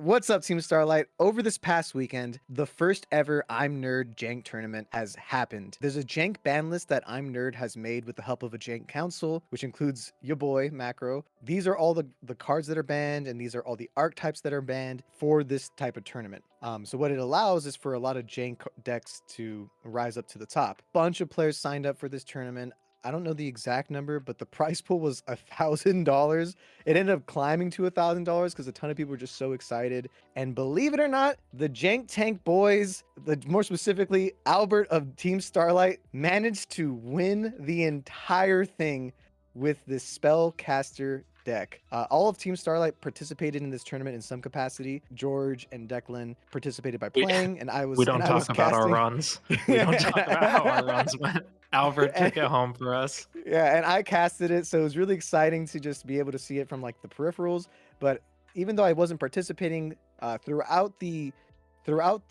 What's up, Team Starlight? Over this past weekend, the first ever IMNerd Jank tournament has happened. There's a Jank ban list that IMNerd has made with the help of a Jank council, which includes your boy, Macro. These are all the cards that are banned, and these are all the archetypes that are banned for this type of tournament. So what it allows is for a lot of Jank decks to rise up to the top. Bunch of players signed up for this tournament. I don't know the exact number, but the prize pool was $1,000. It ended up climbing to $1,000 because a ton of people were just so excited. And believe it or not, the Jank Tank boys, more specifically Albert of Team Starlight, managed to win the entire thing with this Spellcaster deck. All of Team Starlight participated in this tournament in some capacity. George and Declan participated by playing, and I was We don't I was talk about our casting. runs. We don't talk about how our runs went. Albert took it home for us. Yeah, and I casted it, so it was really exciting to just be able to see it from like the peripherals. But even though I wasn't participating throughout the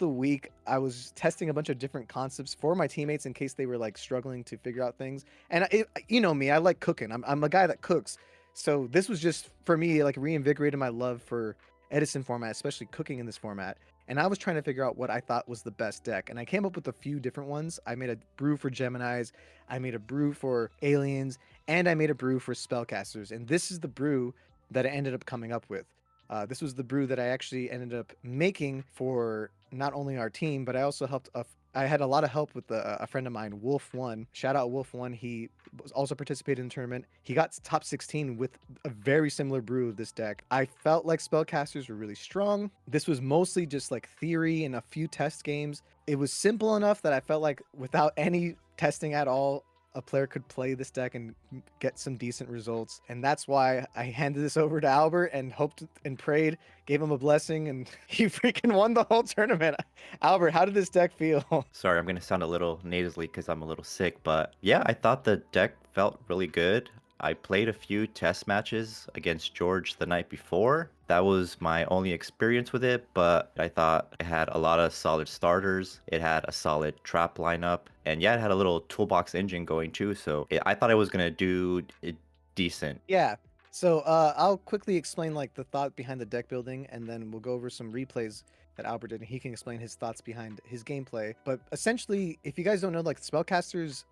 week, I was testing a bunch of different concepts for my teammates in case they were like struggling to figure out things. And you know me, I like cooking. I'm a guy that cooks, so this was just for me like reinvigorated my love for EDISON format, especially cooking in this format. And I was trying to figure out what I thought was the best deck. And I came up with a few different ones. I made a brew for Geminis, I made a brew for Aliens, and I made a brew for Spellcasters. And this is the brew that I ended up coming up with. This was the brew that I actually ended up making for not only our team, but I also helped I had a lot of help with a friend of mine, Wolf1. Shout out Wolf1. He was also participated in the tournament. He got top 16 with a very similar brew of this deck. I felt like Spellcasters were really strong. This was mostly just like theory and a few test games. It was simple enough that I felt like without any testing at all, a player could play this deck and get some decent results. And that's why I handed this over to Albert and hoped and prayed, gave him a blessing, and he freaking won the whole tournament. Albert, how did this deck feel? Sorry, I'm going to sound a little nasally because I'm a little sick, but yeah, I thought the deck felt really good. I played a few test matches against George the night before. That was my only experience with it, but I thought it had a lot of solid starters. It had a solid trap lineup, and yeah, it had a little toolbox engine going too, so I thought it was going to do decent. Yeah. So I'll quickly explain like the thought behind the deck building, and then we'll go over some replays that Albert did, and he can explain his thoughts behind his gameplay. But essentially, if you guys don't know, like Spellcasters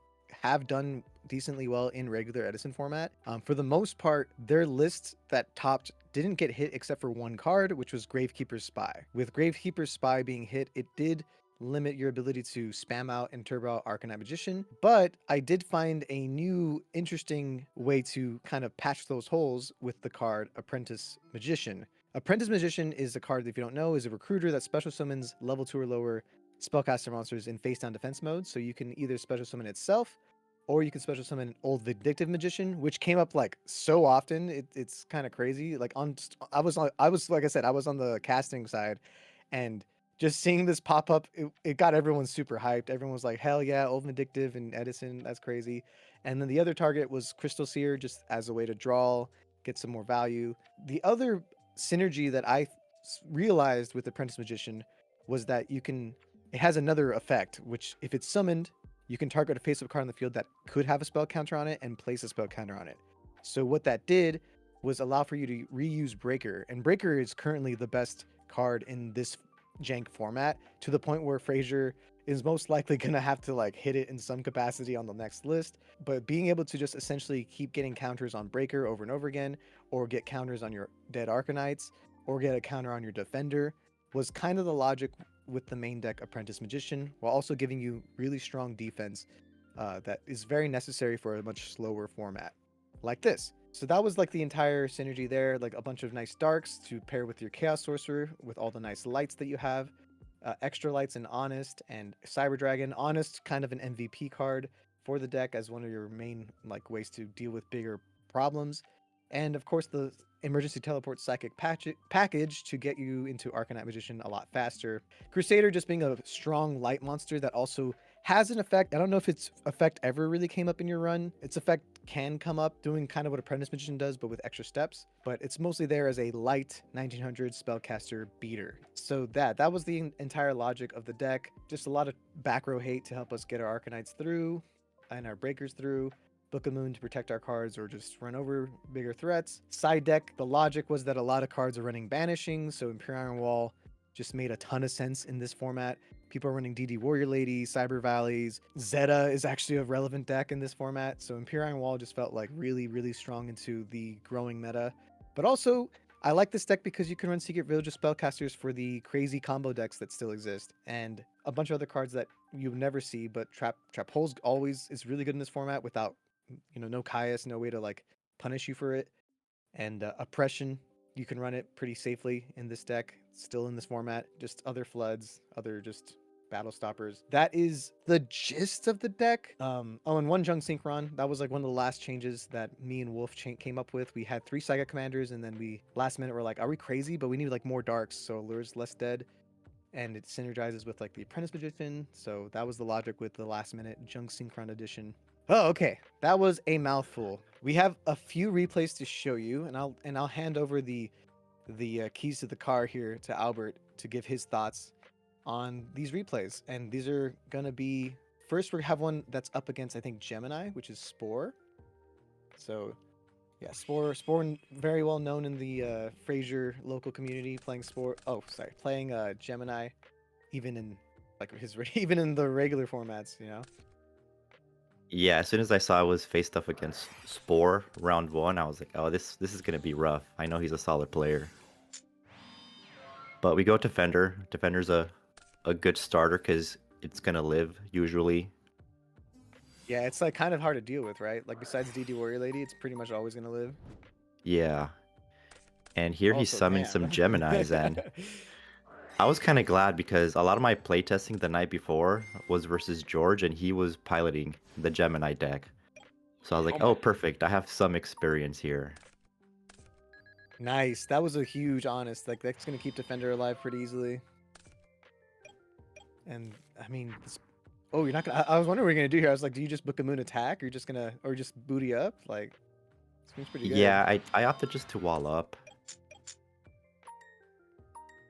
have done decently well in regular EDISON format. For the most part, their lists that topped didn't get hit except for one card, which was Gravekeeper's Spy. With Gravekeeper's Spy being hit, it did limit your ability to spam out and turbo out Arcanite Magician, but I did find a new interesting way to kind of patch those holes with the card Apprentice Magician. Apprentice Magician is a card that, if you don't know, is a recruiter that special summons level 2 or lower spellcaster monsters in face down defense mode. So you can either special summon itself, or you can special summon Old Vindictive Magician, which came up like so often. It's kind of crazy. Like I was like I said, I was on the casting side, and just seeing this pop up, it got everyone super hyped. Everyone was like, hell yeah, Old Vindictive and EDISON, that's crazy. And then the other target was Crystal Seer, just as a way to draw, get some more value. The other synergy that I realized with Apprentice Magician was that it has another effect, which if it's summoned, you can target a face-up card on the field that could have a spell counter on it and place a spell counter on it. So what that did was allow for you to reuse Breaker, and Breaker is currently the best card in this Jank format, to the point where Frazier is most likely gonna have to like hit it in some capacity on the next list. But being able to just essentially keep getting counters on Breaker over and over again, or get counters on your dead Arcanites, or get a counter on your Defender, was kind of the logic with the main deck Apprentice Magician, while also giving you really strong defense that is very necessary for a much slower format like this. So that was like the entire synergy there, like a bunch of nice darks to pair with your Chaos Sorcerer with all the nice lights that you have. Extra lights in Honest and Cyber Dragon. Honest, kind of an MVP card for the deck as one of your main like ways to deal with bigger problems. And of course the Emergency Teleport Psychic package to get you into Arcanite Magician a lot faster. Crusader just being a strong light monster that also has an effect. I don't know if its effect ever really came up in your run. Its effect can come up doing kind of what Apprentice Magician does, but with extra steps. But it's mostly there as a light 1900 spellcaster beater. So that was the entire logic of the deck. Just a lot of back row hate to help us get our Arcanites through and our Breakers through. Book of Moon to protect our cards or just run over bigger threats. Side deck, the logic was that a lot of cards are running Banishing, so Imperial Wall just made a ton of sense in this format. People are running DD Warrior Lady, Cyber Valleys. Zeta is actually a relevant deck in this format, so Imperial Wall just felt like really, really strong into the growing meta. But also, I like this deck because you can run Secret Village of Spellcasters for the crazy combo decks that still exist, and a bunch of other cards that you never see. But Trap Hole's always is really good in this format without, no Caius, no way to like punish you for it, and Oppression. You can run it pretty safely in this deck, still in this format. Just other floods, other just battle stoppers. That is the gist of the deck. And one Junk Synchron, that was like one of the last changes that me and Wolf came up with. We had 3 Saga Commanders, and then we last minute were like, are we crazy? But we need like more darks, so Lure's less dead, and it synergizes with like the Apprentice Magician. So that was the logic with the last minute Junk Synchron edition. Oh, okay. That was a mouthful. We have a few replays to show you, and I'll hand over the keys to the car here to Albert to give his thoughts on these replays. And these are gonna be, first we have one that's up against, I think, Gemini, which is Spore. So yeah, Spore very well known in the Frazier local community, playing Gemini, even in like even in the regular formats, Yeah, as soon as I saw I was faced up against Spore round 1, I was like, oh, this is gonna be rough. I know he's a solid player. But we go Defender. Defender's a good starter because it's gonna live usually. Yeah, it's like kind of hard to deal with, right? Like besides DD Warrior Lady, it's pretty much always gonna live. Yeah. And here he Also, summoned damn. some Geminis, and I was kind of glad because a lot of my playtesting the night before was versus George, and he was piloting the Gemini deck. So I was like, oh, perfect. I have some experience here. Nice. That was a huge honest. Like that's gonna keep Defender alive pretty easily. And I mean, oh, you're not gonna. I was wondering what you're gonna do here. I was like, do you just Book of Moon attack, or you're just gonna, or just booty up? Like, seems pretty good. Yeah, I opted just to wall up.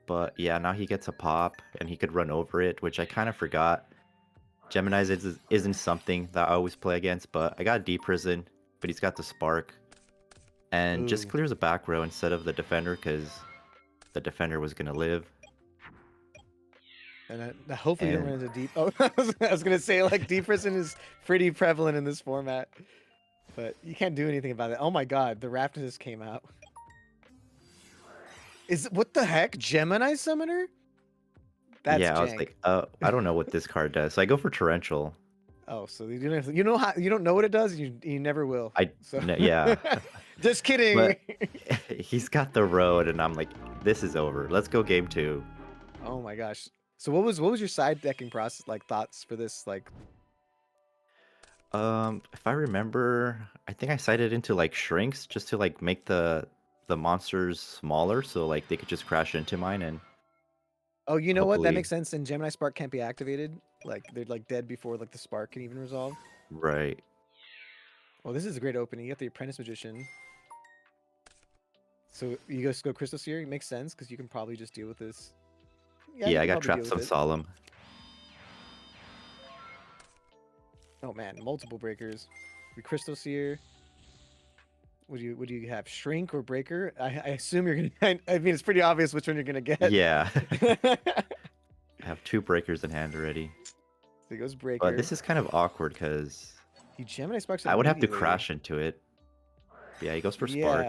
But yeah, now he gets a pop, and he could run over it, which I kind of forgot. Gemini's isn't something that I always play against, but I got Deep Prison, but he's got the Spark. And just clears a back row instead of the Defender, because the Defender was going to live. And hopefully you don't run into Deep... Oh, I was going to say, like, Deep Prison is pretty prevalent in this format. But you can't do anything about it. Oh my god, the Raptors came out. What the heck? Gemini Summoner? That's yeah, jank. I was like, I don't know what this card does. So I go for Torrential. Oh, so you don't know what it does? You never will. Yeah. Just kidding. But he's got the road, and I'm like, this is over. Let's go game 2. Oh my gosh. So what was your side decking process, like thoughts for this? Like, if I remember, I think I sided into like shrinks just to like make the monsters smaller, so like they could just crash into mine. And oh, you know what? That makes sense. And Gemini Spark can't be activated. Like they're like dead before like the Spark can even resolve. Right. Well, this is a great opening. You got the Apprentice Magician. So you guys go Crystal Seer. It makes sense because you can probably just deal with this. Yeah, I got trapped some Solemn. Oh man, multiple breakers. We Crystal Seer. What do you have? Shrink or Breaker? I assume you're gonna. I mean, it's pretty obvious which one you're gonna get. Yeah. I have 2 breakers in hand already. So he goes Breaker. But this is kind of awkward because Gemini Sparks. I would have to crash into it. Yeah, he goes for Spark.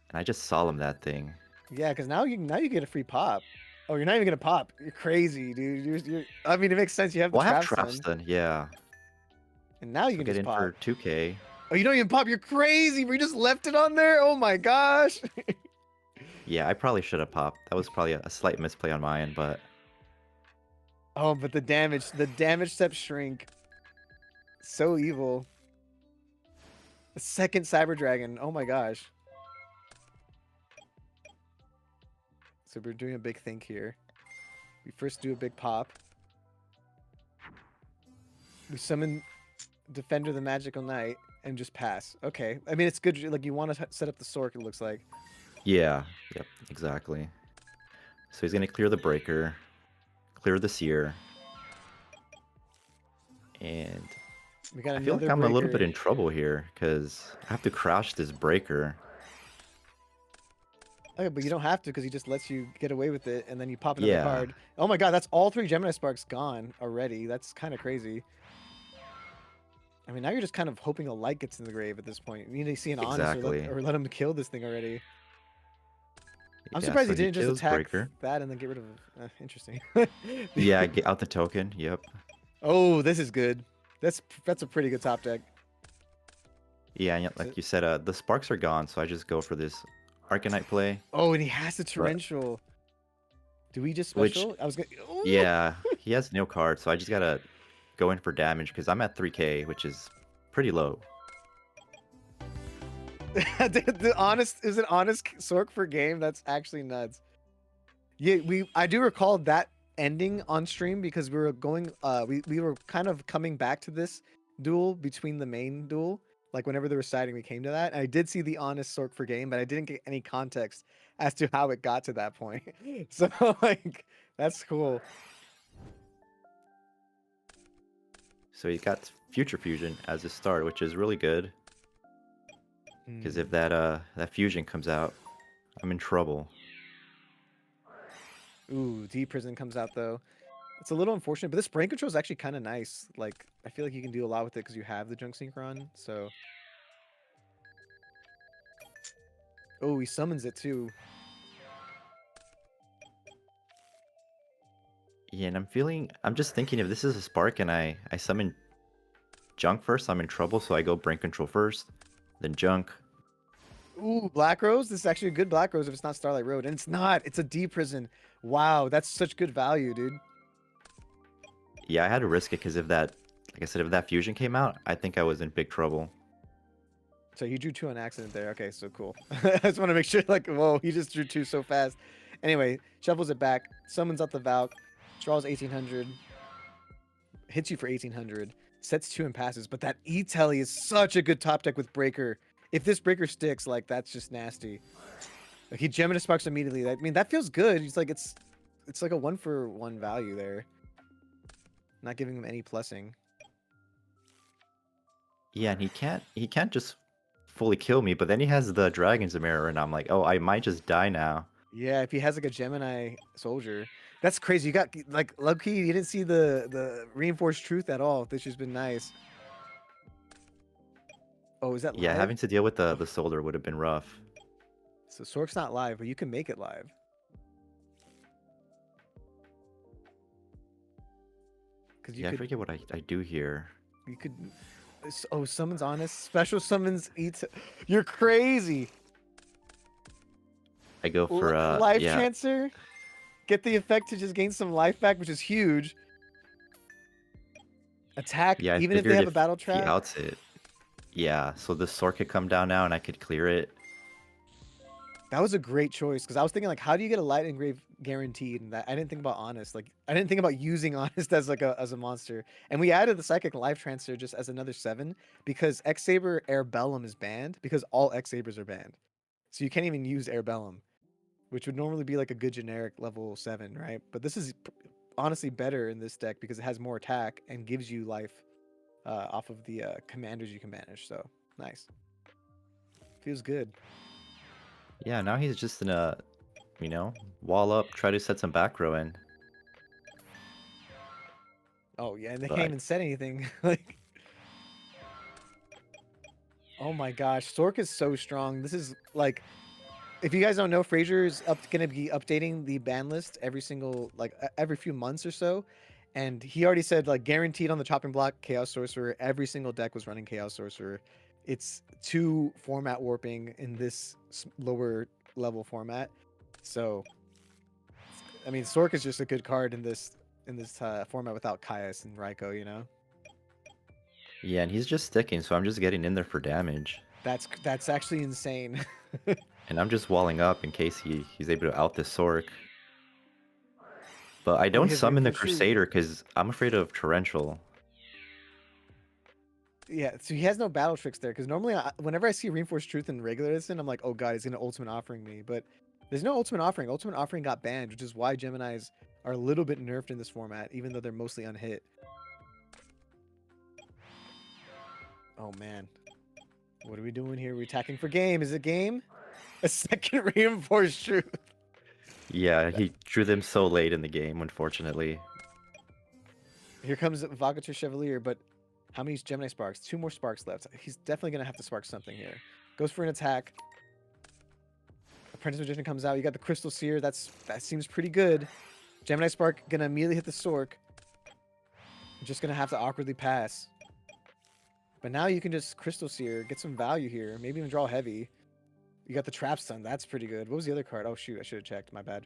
And I just Solemn that thing. Yeah, because now you get a free pop. Oh, you're not even gonna pop. You're crazy, dude. You're I mean, it makes sense. You have the I have Trap Stun. Yeah. And now you can get just in pop. for 2k. Oh, you don't even pop. You're crazy. We just left it on there. Oh my gosh. Yeah, I probably should have popped. That was probably a slight misplay on my end, but. Oh, but the damage step Shrink. So evil. The second Cyber Dragon. Oh my gosh. So we're doing a big think here. We first do a big pop. We summon Defender the Magical Knight and just pass. Okay. I mean, it's good. Like, you want to set up the Sork, it looks like. Yeah. Yep. Exactly. So he's going to clear the Breaker, clear the Seer, and We got I feel like another I'm a little bit breaker. in trouble here because I have to crouch this breaker. Okay, but you don't have to because he just lets you get away with it, and then you pop another Yeah, card. Oh my god, that's all 3 Gemini Sparks gone already. That's kind of crazy. I mean, now you're just kind of hoping a light gets in the grave at this point. You need to see an honest exactly. or let him kill this thing already. I'm Yeah, surprised he so he didn't just kills attack breaker. that and then get rid of. Interesting. Yeah, get out the token. Yep. Oh, this is good. That's a pretty good top deck. Yeah, and So- like you said, the sparks are gone, so I just go for this Arcanite play. oh, and he has the But torrential. Do we just which, special? I was gonna. Ooh! yeah, he has no card, so I just gotta go in for damage because I'm at 3k, which is pretty low. The honest is an honest Sork for game. That's actually nuts. Yeah, I do recall that ending on stream because we were going. We were kind of coming back to this duel between the main duel. Like whenever they were siding, we came to that. And I did see the honest Sork for game, but I didn't get any context as to how it got to that point. So like, that's cool. So he got Future Fusion as a start, which is really good. Because if that fusion comes out, I'm in trouble. Ooh, D prison comes out though. It's a little unfortunate, but this brain control is actually kind of nice. Like I feel like you can do a lot with it because you have the junk synchron. So, oh, he summons it too. Yeah, and I'm just thinking if this is a spark and I summon junk first, I'm in trouble. So I go brain control first, then junk. Ooh, Black Rose. This is actually a good Black Rose if it's not Starlight Road, and it's not. It's a D prison. Wow, that's such good value, dude. Yeah, I had to risk it because like I said, if that fusion came out, I think I was in big trouble. So you drew 2 on accident there. Okay, so cool. I just want to make sure, like, whoa, he just drew 2 so fast. Anyway, shuffles it back, summons out the Valk, draws 1800, hits you for 1800, sets 2 and passes. But that E-Telly is such a good top deck with Breaker. If this Breaker sticks, like, that's just nasty. Like, he Gemini Sparks immediately. I mean, that feels good. He's like, it's like a 1-for-1 value there. Not giving him any plussing. Yeah, and he can't just fully kill me, but then he has the Dragon's Mirror, and I'm like, oh, I might just die now. Yeah, if he has like a Gemini soldier, that's crazy. You got like low-key, you didn't see the reinforced truth at all, which has been nice. Oh, is that Yeah, live? having to deal with the soldier would have been rough. So Sork's not live, but you can make it live. Because Yeah, I forget what I do here. you could. Oh, summons honest, special summons eat. You're crazy. I go for Life yeah, transfer. Get the effect to just gain some life back, which is huge. Attack, yeah. I even if they figured have a battle he trap. outs it. Yeah, so the sword could come down now, and I could clear it. That was a great choice because I was thinking like, how do you get a light engrave guaranteed? And that I didn't think about honest. Like, I didn't think about using honest as like a monster. And we added the psychic life transfer just as another 7 because X Saber Air Bellum is banned because all X Sabers are banned. So you can't even use Air Bellum, which would normally be like a good generic level 7, right? But this is honestly better in this deck because it has more attack and gives you life off of the commanders you can banish. So nice. Feels good. Yeah, now he's just in a, wall up, try to set some back row in. Oh yeah, and they But can't even set anything. Like, oh my gosh, Sork is so strong. This is like, if you guys don't know, Frazier's gonna be updating the ban list every single every few months or so, and he already said like guaranteed on the chopping block Chaos Sorcerer. Every single deck was running Chaos Sorcerer. It's 2 format warping in this lower level format, so I mean Sork is just a good card in this format without Caius and Raiko, you know. yeah, and he's just sticking, so I'm just getting in there for damage. That's actually insane. And I'm just walling up in case he's able to out this Sork. But I Oh, don't he has summon the reinforced truth. Crusader because I'm afraid of Torrential. Yeah, so he has no battle tricks there because normally whenever I see reinforced truth in regular edition, I'm like, oh god, he's gonna ultimate offering me. But there's no ultimate offering. Ultimate offering got banned, which is why Geminis are a little bit nerfed in this format, even though they're mostly unhit. Oh man, what are we doing here? We're attacking for game. Is it game? A second reinforced truth. Yeah, he drew them so late in the game, unfortunately. Here comes Vagator Chevalier, but how many Gemini Sparks? 2 more Sparks left. He's definitely gonna have to spark something here. Goes for an attack. Apprentice Magician comes out. You got the Crystal Seer. That seems pretty good. Gemini Spark gonna immediately hit the Stork. Just gonna have to awkwardly pass. But now you can just Crystal Seer, get some value here. Maybe even draw heavy. You got the Trap Stun. That's pretty good. What was the other card? Oh shoot, I should have checked. My bad.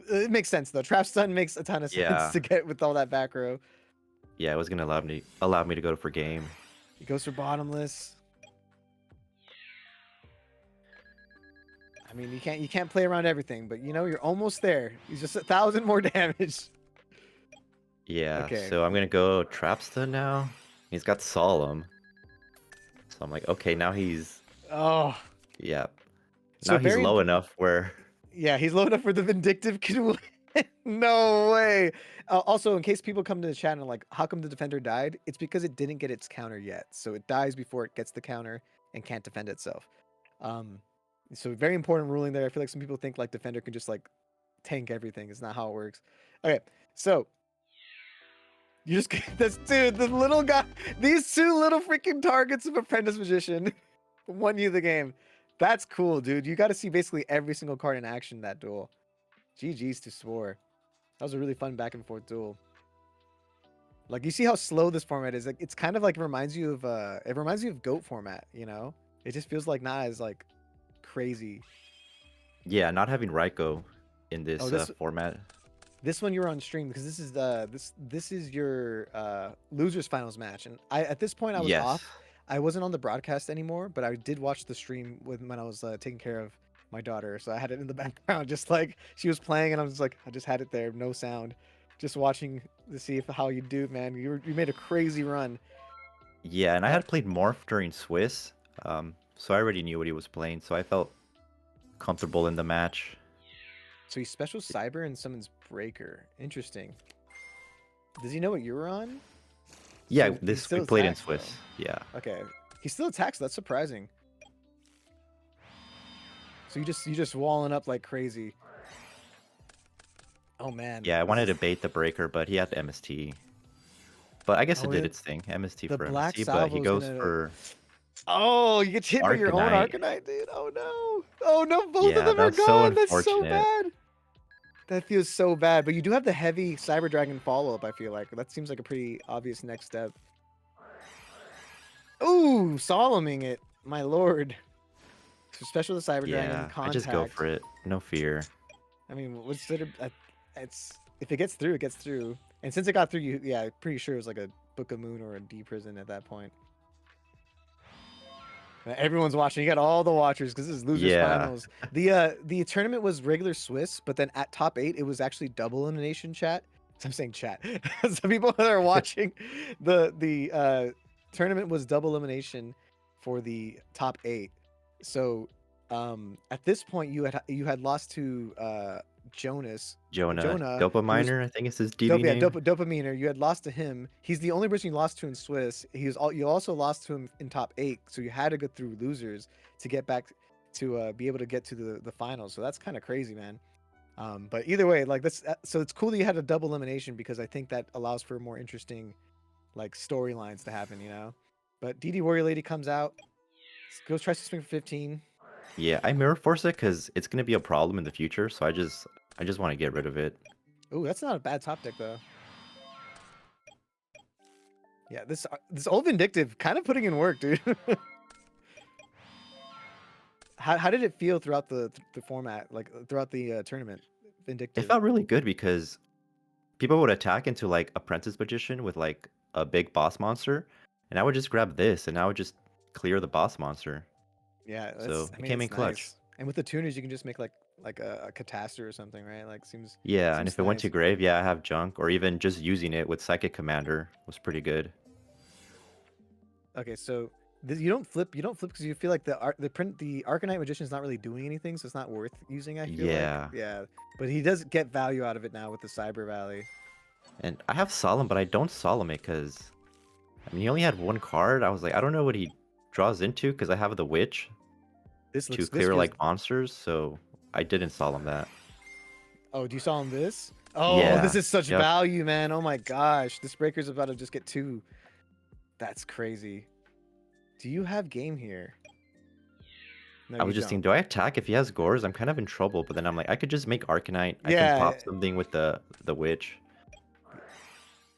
It makes sense though. Trap Stun makes a ton of sense Yeah. to get with all that back row. Yeah, it was gonna allow me to go for game. He goes for Bottomless. I mean, you can't play around everything, but you know you're almost there. He's just 1,000 more damage. Yeah, Okay. so I'm gonna go Trapstun now. He's got Solemn. So I'm like, okay, now he's Oh, yeah. So Now he's very- low enough where yeah, he's low enough for the Vindictive can win. No way. Also, in case people come to the chat and are like, how come the defender died? It's because it didn't get its counter yet. So it dies before it gets the counter and can't defend itself. So very important ruling there. I feel like some people think like defender can just like tank everything. It's not how it works. Okay, so you just this dude, the little guy, these 2 little freaking targets of Apprentice Magician won you the game. That's cool, dude. You got to see basically every single card in action in that duel. GG's to Spore. That was a really fun back and forth duel. Like you see how slow this format is. Like it's kind of like reminds you of GOAT format, you know? It just feels like not as like crazy. yeah, not having Raiko in this, Oh, this- format. This one you're on stream because this is this is your losers finals match, and at this point I was Yes. off. I wasn't on the broadcast anymore, but I did watch the stream when I was taking care of my daughter, so I had it in the background, just like she was playing, and I was like, I just had it there, no sound, just watching to see how you do, man. You made a crazy run. Yeah, and I had played Morph during Swiss, so I already knew what he was playing, so I felt comfortable in the match. So he special cyber and summons breaker. Interesting. Does he know what you're on? Yeah, So he this we still played in attacks, Swiss. Yeah. Okay, he still attacks. That's surprising. So you just walling up like crazy. Oh man. Yeah, I this wanted to is- bait the breaker, but he had MST. But I guess Oh, it did it- its thing. MST the for black MST, but he salvo's goes gonna- for Oh, you get hit by your own Arcanite. Arcanite, dude. Oh no. Oh no, both Yeah, of them are that's so gone. That's so unfortunate. bad. That feels so bad. But you do have the heavy Cyber Dragon follow-up, I feel like. That seems like a pretty obvious next step. Ooh, Solemning it. My lord. So special the Cyber Dragon, yeah. contact. I just go for it. No fear. I mean, what's it? It's if it gets through, it gets through. And since it got through, yeah, pretty sure it was like a Book of Moon or a D Prison at that point. Everyone's watching. You got all the watchers because this is losers Yeah. finals. The tournament was regular Swiss, but then at top 8 it was actually double elimination chat. So I'm saying chat. So people that are watching the tournament was double elimination for the top 8. So at this point you had lost to Jonas. Jonah. Jonah, Dopaminer, I think it's his DB name. Dopaminer. You had lost to him. He's the only person you lost to in Swiss. You also lost to him in top 8, so you had to go through losers to get back to be able to get to the finals. So that's kind of crazy, man. But either way, like this, so it's cool that you had a double elimination because I think that allows for more interesting like storylines to happen, you know. But DD Warrior Lady comes out, goes tries to swing for 15. Yeah, I mirror force it because it's gonna be a problem in the future. So I just want to get rid of it. Ooh, that's not a bad top deck though. Yeah, this old Vindictive kind of putting in work, dude. How did it feel throughout the format, like throughout the tournament? Vindictive. It felt really good because people would attack into like Apprentice Magician with like a big boss monster, and I would just grab this and I would just clear the boss monster. Yeah, So it came in it's clutch. nice. And with the tuners, you can just make like a Catastor or something, right? Like seems. Yeah, and Seems if it went to nice. grave, yeah, I have junk, or even just using it with Psychic Commander was pretty good. Okay, so you don't flip because you feel like the Arcanite Magician is not really doing anything, so it's not worth using. I feel Yeah. like. Yeah, but he does get value out of it now with the Cyber Valley. And I have Solemn, but I don't Solemn it because I mean, he only had one card. I was like, I don't know what he draws into because I have the witch This to looks. This clear feels. like monsters, so I didn't solemn that. Oh, do you saw him this? Oh, this Yeah. is such Yep. value, man. Oh my gosh, this breaker's about to just get 2. That's crazy. Do you have game here? No, I you was just don't. thinking, do I attack if he has gores? I'm kind of in trouble, but then I'm like, I could just make Arcanite. I can Yeah, pop something with the witch.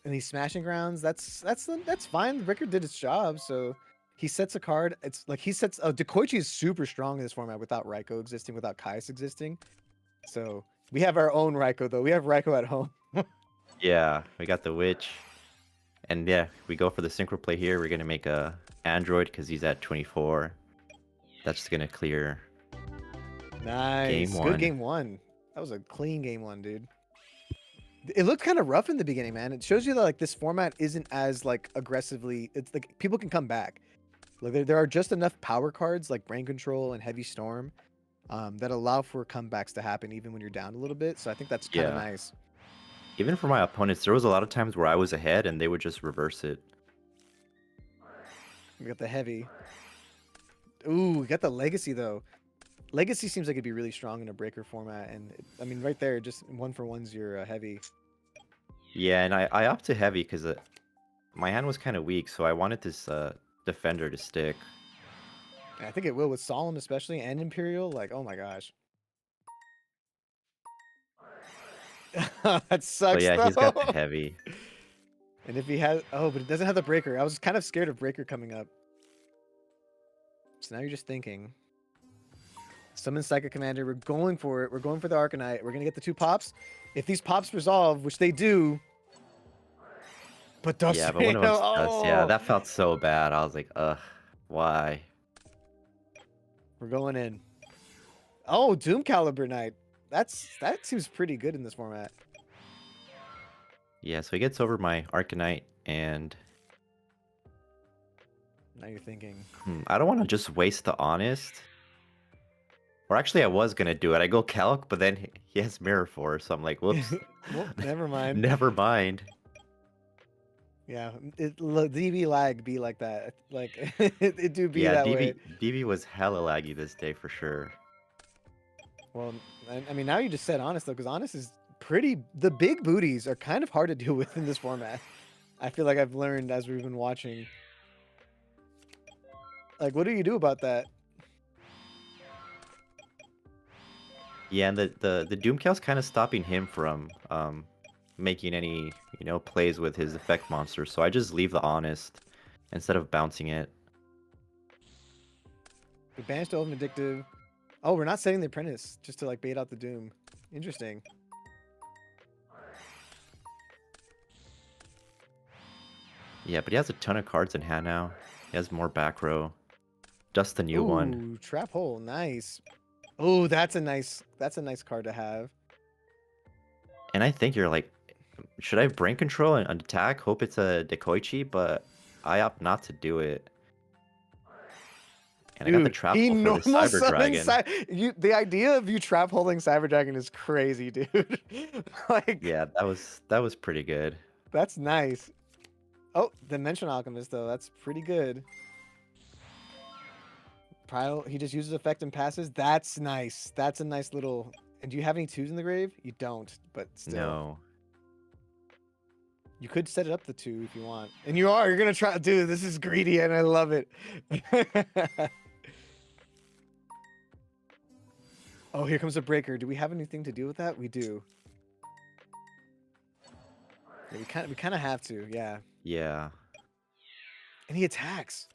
and these smashing grounds. That's fine. The breaker did its job, so he sets a card. It's like he sets. Oh, Dekoichi is super strong in this format without Raikou existing, without Kai's existing. So we have our own Raikou though. We have Raikou at home. Yeah, we got the witch. And yeah, we go for the synchro play here. We're gonna make a android because he's at 24. That's gonna clear game Nice, good one. game one. That was a clean game one, dude. It looked kind of rough in the beginning, man. It shows you that like this format isn't as like aggressively. It's like people can come back. Like there are just enough power cards like Brain Control and Heavy Storm that allow for comebacks to happen even when you're down a little bit. So I think that's kind of Yeah. nice. Even for my opponents, there was a lot of times where I was ahead and they would just reverse it. We got the Heavy. Ooh, we got the Legacy though. Legacy seems like it'd be really strong in a breaker format, and I mean right there, just 1-for-1's your Heavy. Yeah, and I opt to heavy because my hand was kind of weak, so I wanted this defender to stick. And I think it will with Solemn especially and Imperial. Like, oh my gosh. That But sucks yeah, he's got the though. heavy. And if he has, oh, but it doesn't have the breaker. I was kind of scared of breaker coming up. So now you're just thinking. Summon Psychic Commander. We're going for it. We're going for the Arcanite. We're gonna get the 2 pops. If these pops resolve, which they do, but Dust Yeah, but one of them's dust. Yeah, oh, that felt so bad. I was like, ugh, why? we're going in. Oh, Doom Caliber Knight. That seems pretty good in this format. Yeah, so he gets over my Arcanite, and Now you're thinking. I don't want to just waste the Honest. Or actually, I was going to do it. I go Calc, but then he has Mirror Force, so I'm like, whoops. Well, never mind. Never mind. Yeah, DB lag be like that. Like it do be Yeah, that way. DV was hella laggy this day for sure. Well, I mean, now you just said Honest though, because Honest is pretty. The big booties are kind of hard to deal with in this format. I feel like I've learned as we've been watching. Like, what do you do about that? Yeah, and the Doomcal's kind of stopping him from making any, plays with his effect monster. So I just leave the Honest instead of bouncing it. We banished Elven Addictive. Oh, we're not setting the Apprentice just to like bait out the Doom. Interesting. Yeah, but he has a ton of cards in hand now. He has more back row. Just the new one. Ooh, Trap Hole, nice. Oh, that's a nice card to have. And I think you're like, should I brain control and attack? Hope it's a Dekoichi, but I opt not to do it. And Dude, I got the trap he hole for the normal Cyber summons Dragon. the idea of you trap holding Cyber Dragon is crazy, dude. Like, Yeah, that was pretty good. that's nice. Oh, Dimensional Alchemist though, that's pretty good. He just uses effect and passes. That's nice. That's a nice little. And do you have any 2s in the grave? You don't, but still. No. You could set it up the 2 if you want. And you are. You're gonna try. Dude, this is greedy, and I love it. Oh, here comes a breaker. Do we have anything to do with that? We do. Yeah, we kind of have to. Yeah. Yeah. And he attacks.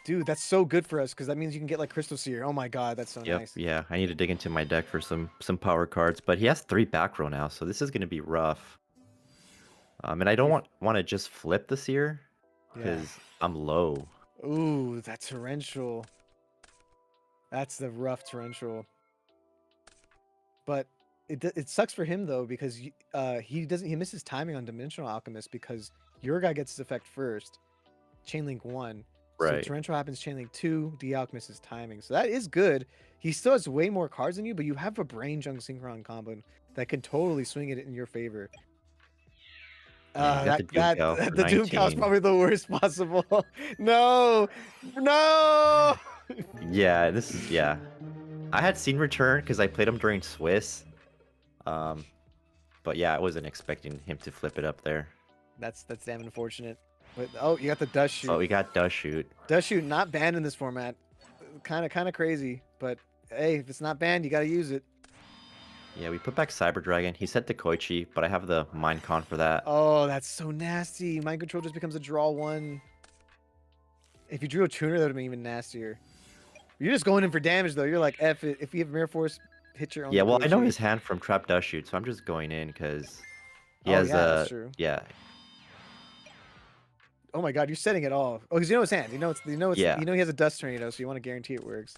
Dude, that's so good for us because that means you can get like Crystal Seer. Oh my god, that's so Yep. nice. Yeah. I need to dig into my deck for some power cards, but he has 3 back row now, so this is gonna be rough. And I don't want to just flip the Seer because I'm low. Ooh, that Torrential. That's the rough Torrential. But it sucks for him though because he misses timing on Dimensional Alchemist because your guy gets his effect first, Chainlink 1. Right. So Torrential happens Chainlink 2, De-Alchemist misses timing. So that is good. He still has way more cards than you, but you have a Brain Junk Synchron combo that can totally swing it in your favor. Yeah, you got the Doom Cow for the Doom Cow is 19. probably the worst possible. No, no. Yeah, this is yeah. I had seen return because I played him during Swiss. But yeah, I wasn't expecting him to flip it up there. That's damn unfortunate. But, oh, you got the dust shoot. Oh, we got Dust Shoot. Dust shoot not banned in this format. Kind of crazy, but hey, if it's not banned, you got to use it. Yeah, we put back Cyber Dragon. He said Koichi, but I have the Mind Con for that. Oh, that's so nasty. Mind control just becomes a draw one. If you drew a tuner, that would have been even nastier. You're just going in for damage though. You're like, F it. If you have Mirror Force, hit your own. Yeah, well, I know Koichi. his hand from Trap Dust Shoot, so I'm just going in because he Oh, has yeah, that's true. yeah. Oh my God, you're setting it all. Oh, because you know his hand. Yeah. You know he has a dust tornado, so you want to guarantee it works.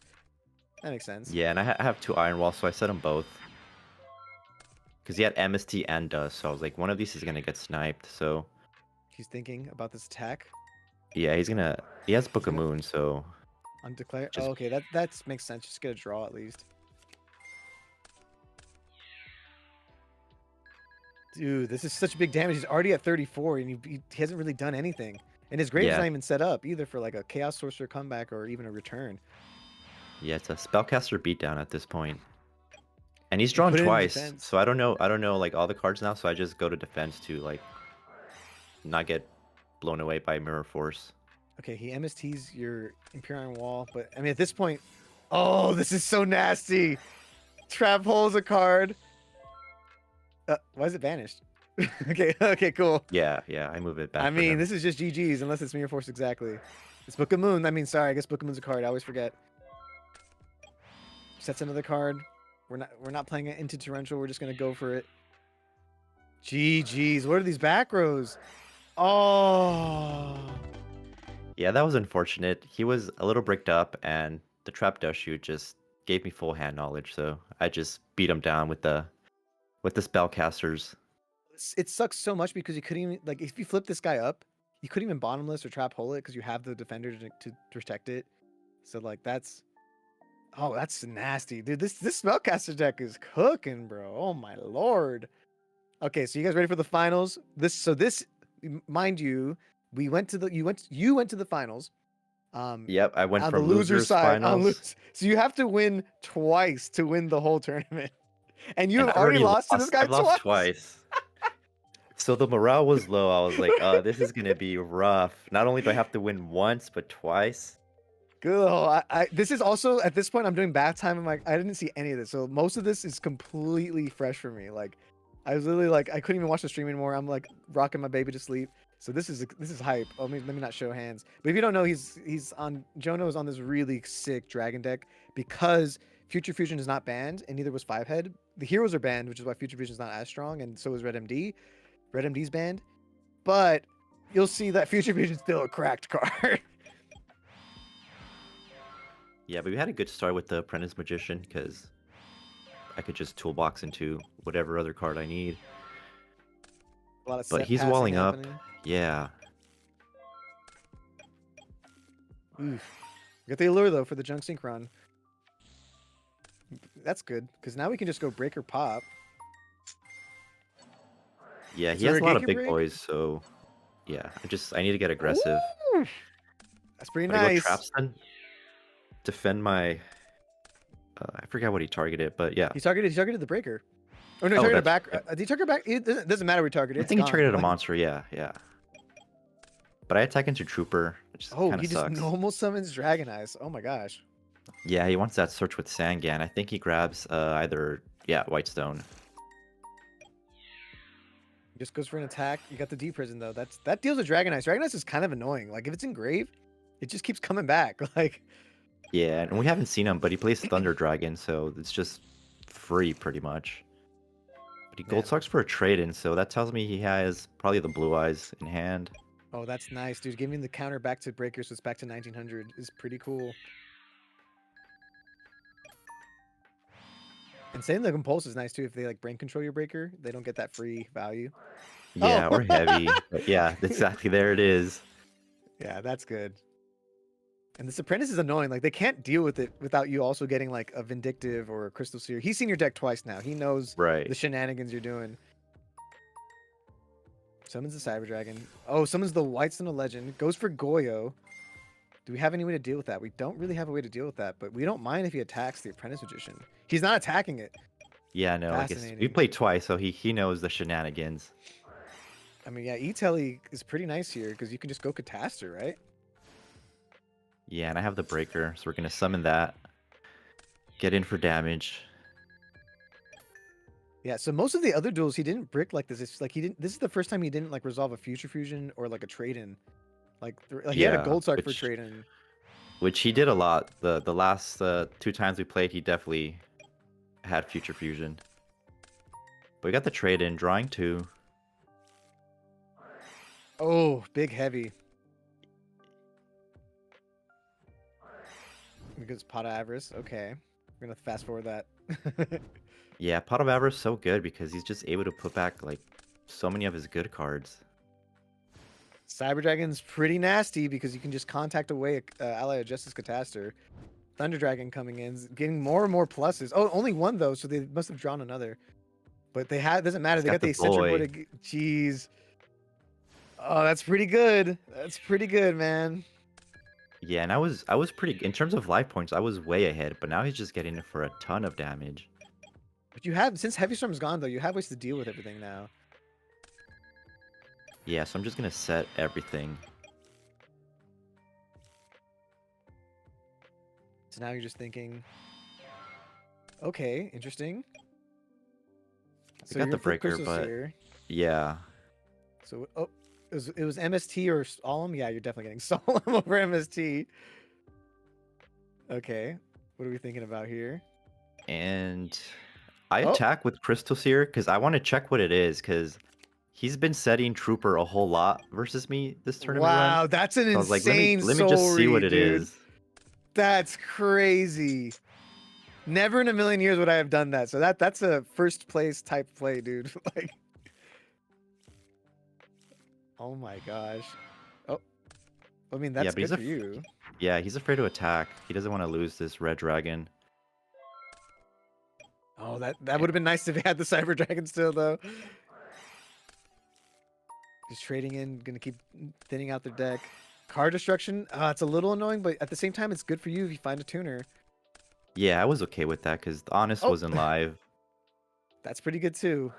That makes sense. Yeah, and I have 2 Iron Walls, so I set them both. Because he had MST and Dust, so I was like, one of these is gonna get sniped. So He's thinking about this attack. yeah, he has Book of Moon, so Undeclared. Just- Oh, okay, that makes sense. Just get a draw at least. Dude, this is such big damage. He's already at 34, and he hasn't really done anything. And his grave's Yeah. not even set up either for like a Chaos Sorcerer comeback or even a return. yeah, it's a Spellcaster beatdown at this point. And he's drawn put it in twice, defense. so I don't know like all the cards now, so I just go to defense to like not get blown away by Mirror Force. Okay, he MSTs your Imperial Wall, but I mean at this point, oh, this is so nasty. Trap Hole's a card. Why is it banished? okay, cool. Yeah, I move it back. I for mean, him. this is just GG's unless it's Mirror Force exactly. It's Book of Moon. I mean, sorry, I guess Book of Moon's a card. I always forget. Sets another card. We're not playing it into torrential. We're just gonna go for it. GG's. What are these back rows? Oh. Yeah, that was unfortunate. He was a little bricked up, and the Trap Dust Shoot just gave me full hand knowledge, so I just beat him down with the Spellcasters. It sucks so much because you couldn't even like if you flip this guy up, you couldn't even bottomless or trap hole it because you have the defender to protect it. So like that's nasty, dude. This Spellcaster deck is cooking, bro. Oh my lord. Okay, so you guys ready for the finals? This mind you, you went to the finals. Yep, I went On from the loser losers side, finals. so you have to win twice to win the whole tournament. And you and have I already lost to this guy I've lost twice. So the morale was low. I was like, this is gonna be rough. Not only do I have to win once, but twice. Good. This is also at this point I'm doing bath time. I'm like I didn't see any of this, so most of this is completely fresh for me. Like I was literally like I couldn't even watch the stream anymore. I'm like rocking my baby to sleep. So this is hype. Oh, let me not show hands. But if you don't know, Jono is on this really sick dragon deck because Future Fusion is not banned, and neither was Five Head. The heroes are banned, which is why Future Fusion is not as strong, and so is Red MD. Red MD's banned, but you'll see that Future Fusion is still a cracked card. Yeah, but we had a good start with the Apprentice Magician because I could just toolbox into whatever other card I need. A lot of But set he's passing walling up. happening. Yeah. Oof. Get the allure though for the junk synchron. That's good because now we can just go break or pop. Yeah, Is he there has a a lot of Geeky big break? boys, so yeah, I need to get aggressive. Ooh. That's pretty But I go nice. Trapstun, defend my. I forgot what he targeted, but yeah, He targeted the breaker. Oh no, he Oh, targeted that's- back. Did he target back? It doesn't matter. We targeted. I It's think he gone. targeted a Like- monster. Yeah. But I attack into Trooper, which Oh, kind he of just sucks. normal summons Dragon Eyes. Oh my gosh. Yeah, he wants that search with Sangan. I think he grabs either Whitestone. Just goes for an attack. You got the D prison though. That deals with Dragon Eyes. Dragon Eyes is kind of annoying. Like if it's engraved, it just keeps coming back. Like Yeah, and we haven't seen him, but he plays Thunder Dragon, so it's just free pretty much. But he gold Man. sucks for a trade-in, so that tells me he has probably the Blue Eyes in hand. oh, that's nice, dude. Giving the counter back to breakers, so it's back to 1900 is pretty cool. And saying the compulse is nice too. If they like brain control your breaker, they don't get that free value. Yeah, Oh. or heavy. But yeah, exactly. There it is. Yeah, that's good. And this apprentice is annoying. Like they can't deal with it without you also getting like a vindictive or a crystal seer. He's seen your deck twice now. He knows Right. the shenanigans you're doing. Summons the Cyber Dragon. Oh, summons the White Sun of Legend. Goes for Goyo. Do we have any way to deal with that? We don't really have a way to deal with that, but we don't mind if he attacks the Apprentice Magician. He's not attacking it. Yeah, no, I guess we Fascinating. played twice, so he knows the shenanigans. I mean, yeah, E-Telly is pretty nice here because you can just go Catastor, right? Yeah, and I have the breaker, so we're gonna summon that. Get in for damage. Yeah, so most of the other duels he didn't brick like this. It's like he didn't. This is the first time he didn't like resolve a Future Fusion or like a trade-in. Like he had a Yeah, Gold Sark for which trade-in. which he did a lot. The last 2 times we played, he definitely had Future Fusion. But we got the trade in, drawing 2. Oh, big heavy. Because Pot of Avarice. Okay, we're gonna fast forward that. Yeah, Pot of Avarice is so good because he's just able to put back like so many of his good cards. Cyber Dragon's pretty nasty because you can just contact away Ally of Justice Catastor. Thunder Dragon coming in, getting more and more pluses. Oh, only one though, so they must have drawn another. But they had doesn't matter. He's They got got the the eccentric boy. board. Jeez. Oh, that's pretty good. That's pretty good, man. Yeah, and I was pretty in terms of life points, I was way ahead, but now he's just getting it for a ton of damage. But you have since Heavy Storm's gone though, you have ways to deal with everything now. Yeah, so I'm just gonna set everything. So now you're just thinking, okay, interesting. So got you're the gonna flip breaker, crystals but here. yeah. So it was MST or Solemn? Yeah, you're definitely getting Solemn over MST. Okay, what are we thinking about here? And I Oh. attack with Crystal Seer because I want to check what it is because he's been setting Trooper a whole lot versus me this tournament run. Wow, that's an So I was like, let me insane just see what soul it read, dude. is. That's crazy. Never in a million years would I have done that. So that's a first place type play, dude. Like, oh my gosh. Oh, I mean that's Yeah, but good he's for you. Yeah, he's afraid to attack. He doesn't want to lose this red dragon. Oh, that would have been nice if he had the Cyber Dragon still, though. Just trading in, gonna keep thinning out their deck. Card destruction, it's a little annoying, but at the same time, it's good for you if you find a tuner. Yeah, I was okay with that because the Honest Oh. wasn't live. That's pretty good too.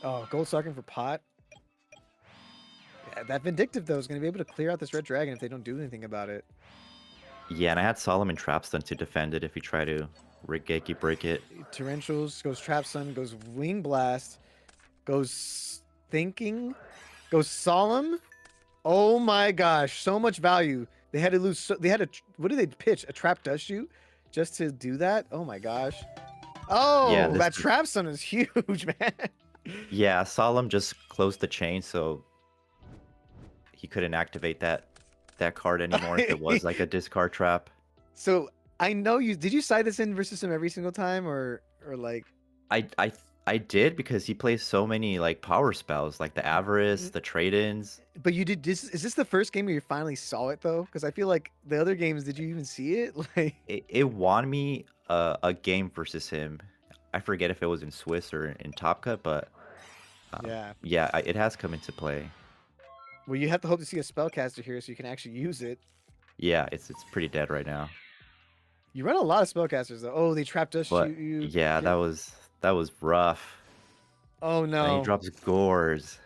Oh, Gold Sarkin for Pot. Yeah, that Vindictive, though, is gonna be able to clear out this red dragon if they don't do anything about it. Yeah, and I had Solomon Trapstun to defend it if you try to Rigeki break it. Torrentials, goes Trap Sun, goes Wing Blast, goes Thinking, goes Solemn. Oh my gosh, so much value. They had to lose. They had to. What did they pitch? A Trap Dust Shoot just to do that? Oh my gosh. Oh, Yeah, that Trap Sun is huge, man. Yeah, Solemn just closed the chain, so he couldn't activate that card anymore if it was like a discard trap. So I know you. Did you side this in versus him every single time, or like? I did because he plays so many like power spells, like the Avarice, the trade-ins. But you did this. Is this the first game where you finally saw it though? Because I feel like the other games, did you even see it? Like, It won me a game versus him. I forget if it was in Swiss or in Top Cut, but yeah. it has come into play. Well, you have to hope to see a spellcaster here so you can actually use it. Yeah, it's pretty dead right now. You run a lot of spellcasters though. Oh, they trapped us. But yeah, that was rough. Oh And no. he drops Gores.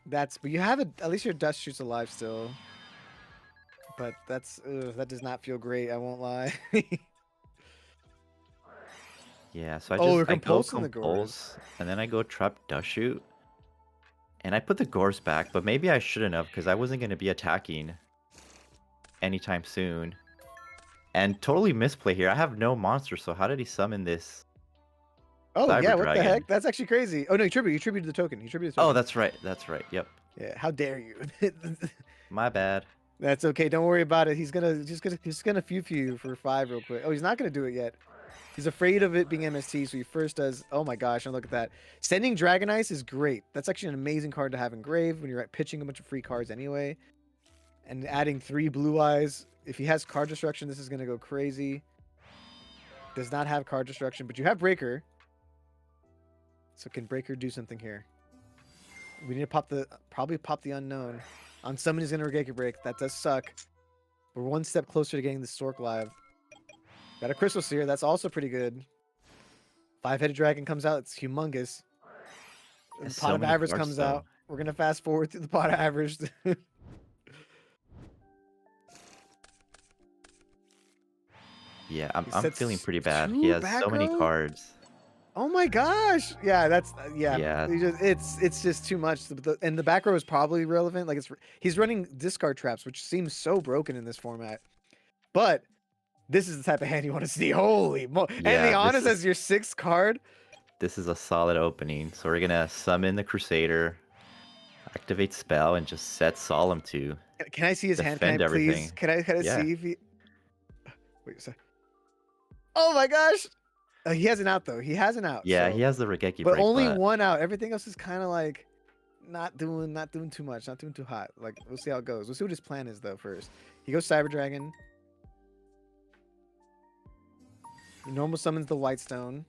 But you have at least your dust shoots alive still. But that does not feel great. I won't lie. Yeah, so Oh, I we're go compulsing the Gores. Compulse, and then I go Trap Dust Shoot. And I put the Gores back, but maybe I shouldn't have because I wasn't going to be attacking anytime soon. And totally misplay here. I have no monster, so how did he summon this? Oh Cyber yeah, what Dragon. the heck? That's actually crazy. Oh no, you tributed the token. You tributed the Oh, token. that's right. That's right. Yep. Yeah, how dare you? My bad. That's okay. Don't worry about it. He's gonna few you for 5 real quick. Oh, he's not gonna do it yet. He's afraid of it being MST, so he first does. Oh my gosh! And look at that. Sending Dragon Ice is great. That's actually an amazing card to have engraved when you're pitching a bunch of free cards anyway. And adding 3 Blue Eyes. If he has card destruction, this is gonna go crazy. Does not have card destruction, but you have Breaker. So can Breaker do something here? We need to probably pop the unknown on someone who's gonna Regeki Break. That does suck. We're one step closer to getting the Stork live. Got a Crystal Seer. That's also pretty good. 5-headed dragon comes out. It's humongous. The So pot of many average cards, comes though. out. We're gonna fast forward through the pot of average. Yeah, He I'm sets feeling pretty bad. He two has back so many row? cards. Oh my gosh! Yeah, that's yeah. Yeah. It's just too much. And the back row is probably relevant. Like he's running discard traps, which seems so broken in this format. But this is the type of hand you want to see. Holy mo! And the Yeah, honest as your 6th card. this is a solid opening. So we're gonna summon the Crusader, activate spell, and just set Solemn to Can I see his hand? Can I defend please? everything. Can I Yeah. see if he? Wait a second. Oh my gosh! He has an out though. He has an out. Yeah, so- he has the Regeki but break, only but one out. Everything else is kind of like not doing too much, not doing too hot. Like we'll see how it goes. We'll see what his plan is though first. He goes Cyber Dragon. He normal summons the White Stone.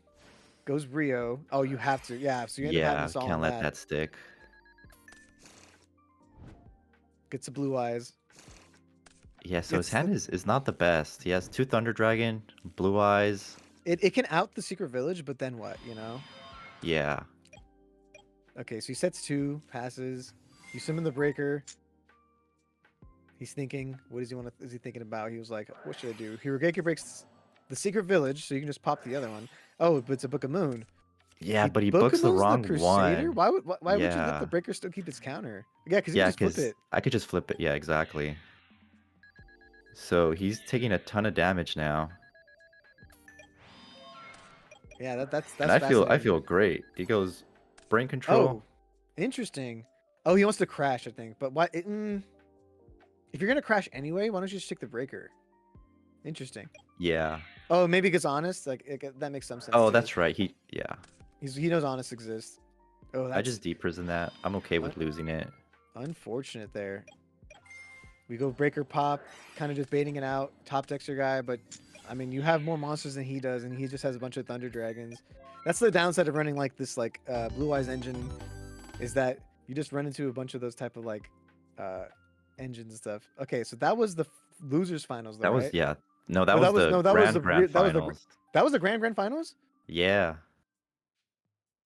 Goes Rio. Oh, you have to. Yeah, so you end up having yeah, this all can't on let that stick. Gets the Blue Eyes. Yeah, so his It's hand is not the best. He has 2 Thunder Dragon, Blue Eyes. It can out the Secret Village, but then what? You know. Yeah, Okay, so he sets 2, passes. You summon the Breaker. He's thinking, what does he want to? Is he thinking about? He was like, what should I do? Hirogeki breaks the Secret Village, so you can just pop the other one. Oh, but it's a Book of Moon. yeah, but he Book books of the Moon's wrong Crusader? one. Why would you let Yeah. the Breaker still keep its counter? Yeah, because you Yeah, can just flip because it. I could just flip it. Yeah, exactly. So he's taking a ton of damage now, Yeah, that's and I fascinating. feel great. He goes brain control. Oh, interesting. Oh, he wants to crash, I think. But why? If you're gonna crash anyway, why don't you just take the Breaker? Interesting. Yeah. Oh, maybe because honest, that makes some sense. Oh, too. that's right. He He knows honest exists. Oh, that's I just deep prison that. I'm okay with losing it. unfortunate there. We go Breaker pop, kind of just baiting it out. Top decks your guy, but I mean, you have more monsters than he does, and he just has a bunch of Thunder Dragons. That's the downside of running like this, Blue Eyes engine, is that you just run into a bunch of those type of engines and stuff. Okay, so that was the losers finals, though, That was right? yeah. No, that Oh, was the grand that was the finals. that was the grand finals. Yeah.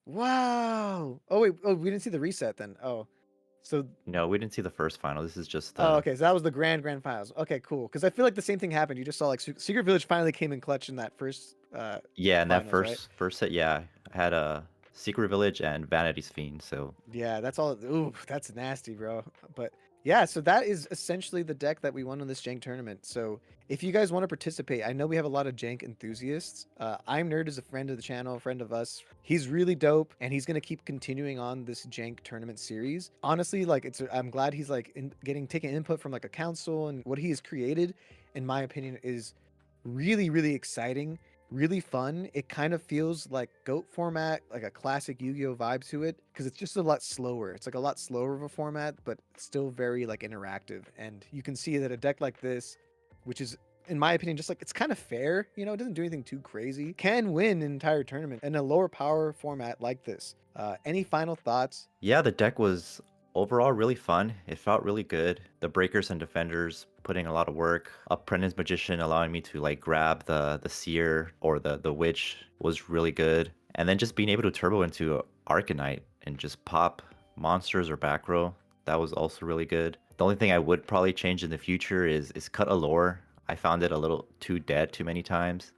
Wow. Oh wait. Oh, we didn't see the reset then. Oh, so No, we didn't see the first final. This is just oh, okay. So that was the grand finals. Okay, cool. Because I feel like the same thing happened. You just saw Secret Village finally came in clutch in that first. yeah, and that finals, right? first set, yeah, I had a Secret Village and Vanity's Fiend. So Yeah, that's all. Ooh, that's nasty, bro. But yeah, so that is essentially the deck that we won in this Jank tournament. So if you guys want to participate, I know we have a lot of Jank enthusiasts. IMNerd is a friend of the channel, a friend of us. He's really dope, and he's gonna keep continuing on this Jank tournament series. Honestly, I'm glad he's taking input from a council, and what he has created, in my opinion, is really, really exciting. Really fun. It kind of feels like GOAT format, like a classic Yu-Gi-Oh vibe to it, because it's just a lot slower. It's a lot slower of a format, but still very interactive. And you can see that a deck like this, which is, in my opinion, just it's kind of fair, it doesn't do anything too crazy, can win an entire tournament in a lower power format like this. Any final thoughts? yeah, the deck was overall really fun. It felt really good. The breakers and defenders putting a lot of work. Apprentice Magician allowing me to grab the seer or the witch was really good. And then just being able to turbo into Arcanite and just pop monsters or back row, that was also really good. The only thing I would probably change in the future is cut Allure. I found it a little too dead too many times.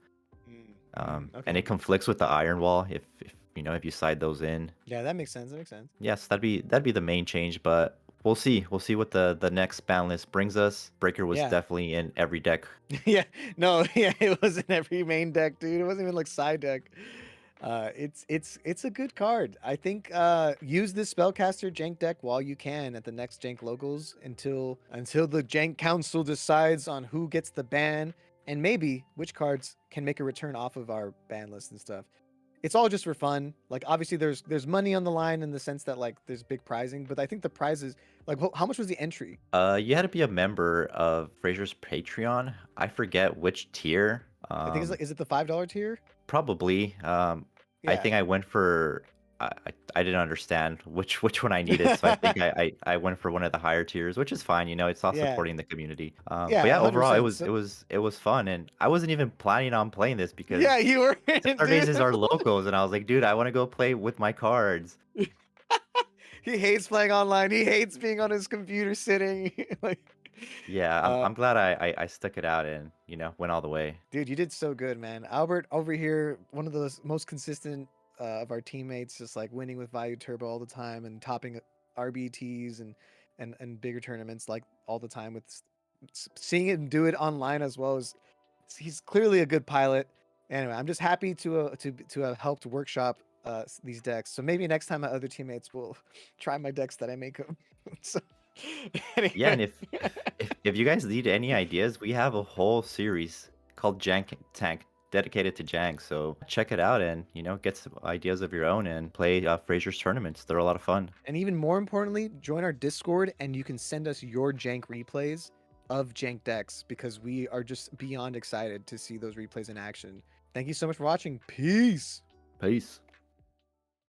And Okay. it conflicts with the Iron Wall if you side those in. Yeah, that makes sense. Yes, that'd be the main change, but we'll see. We'll see what the next ban list brings us. Breaker was Yeah. definitely in every deck. Yeah, no, yeah, it was in every main deck, dude. It wasn't even side deck. It's a good card. I think use this Spellcaster Jank deck while you can at the next Jank locals until the Jank Council decides on who gets the ban and maybe which cards can make a return off of our ban list and stuff. It's all just for fun. Obviously there's money on the line in the sense that there's big prizing, but I think the prizes how much was the entry? You had to be a member of Frazier's Patreon. I forget which tier. I think is it the $5 tier? Probably. I Yeah. think I went for I didn't understand which one I needed, so I think I went for one of the higher tiers, which is fine. It's all Yeah, supporting the community. But yeah, yeah, overall, 100%. So, it was fun, and I wasn't even planning on playing this yeah, because you were in, dude. Saturdays are locals, and I was like, dude, I want to go play with my cards. He hates playing online. He hates being on his computer sitting. Like, Yeah, uh, I'm glad I stuck it out and went all the way. dude, you did so good, man. Albert over here, one of the most consistent of our teammates, just like winning with Value Turbo all the time and topping RBTs and bigger tournaments like all the time. With seeing him do it online as well as he's clearly a good pilot. Anyway, I'm just happy to have helped workshop these decks. So maybe next time my other teammates will try my decks that I make them. So Yeah, anyway. and if you guys need any ideas, we have a whole series called Jank Tank dedicated to Jank. So check it out and get some ideas of your own and play Frazier's tournaments. They're a lot of fun. And even more importantly, join our Discord and you can send us your jank replays of jank decks because we are just beyond excited to see those replays in action. Thank you so much for watching. Peace. Peace.